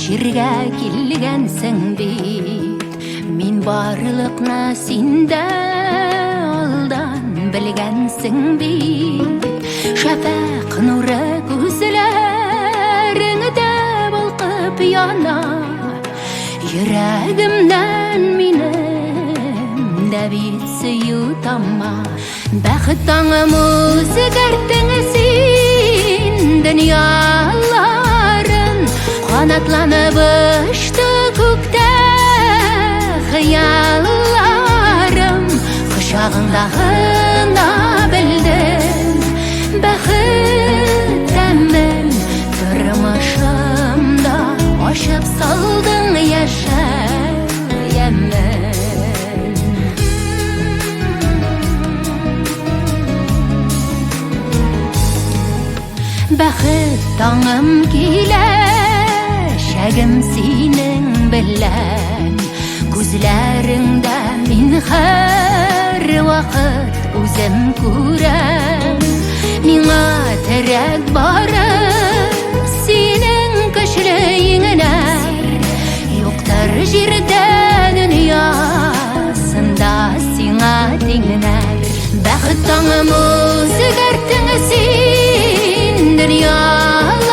жерге келгенсің бит, мен барлықны сенде алдан білгенсің бит. Шапақ нұры көзлеріңде балқып яна, жүрегімнен менің де бит сүю тамма. Бақыт таңым өзгерттің сен дүнияларын, қанатланып ұшты көкте қиялларым. Құшағыңдағына білдім бақыт тәмін, тұрмышымда ашып салдың яшаямын. Бақыт таңым келешегім сенің білән, көзлеріңді мен һәр вақыт өзім көрем. Миңа тірек бары сенің күшлігіңнә, жоқтар жерде дүниясында сиңа теңнәр. Бақыт таңым өзгерттің сен дүнияларын,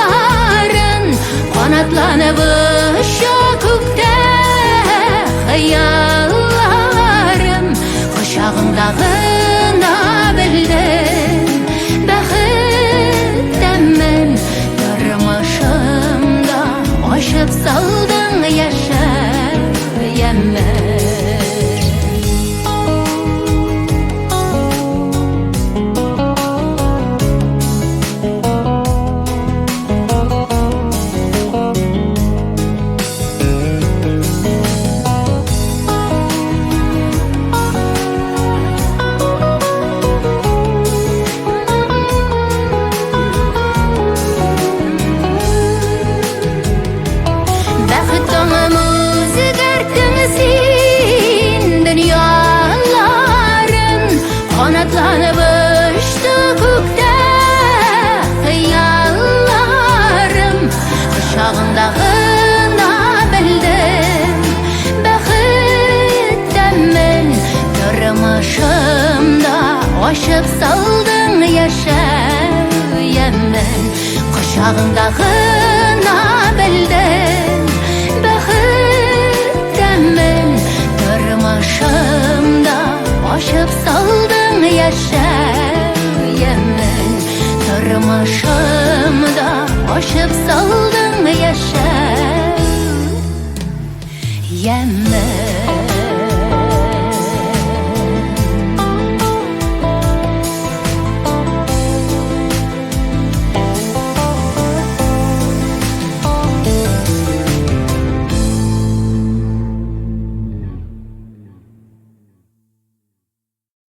қанатланып ұша көкте қиялларым. Құшағыңдағына білдім бақыт тәмін, тұрмышымда ашып салдың яшаямын. Қанатланып ұшты көкте қиялларым. Құшағыңдағына білдім бақыт тәмін, тұрмышымда ашып салдың яшаямын. Құшағыңдағына білдім бақыт тәмін, тұрмышымда ашып салдың яшаямын. Тұрмышымда ашып салдың яшаямын.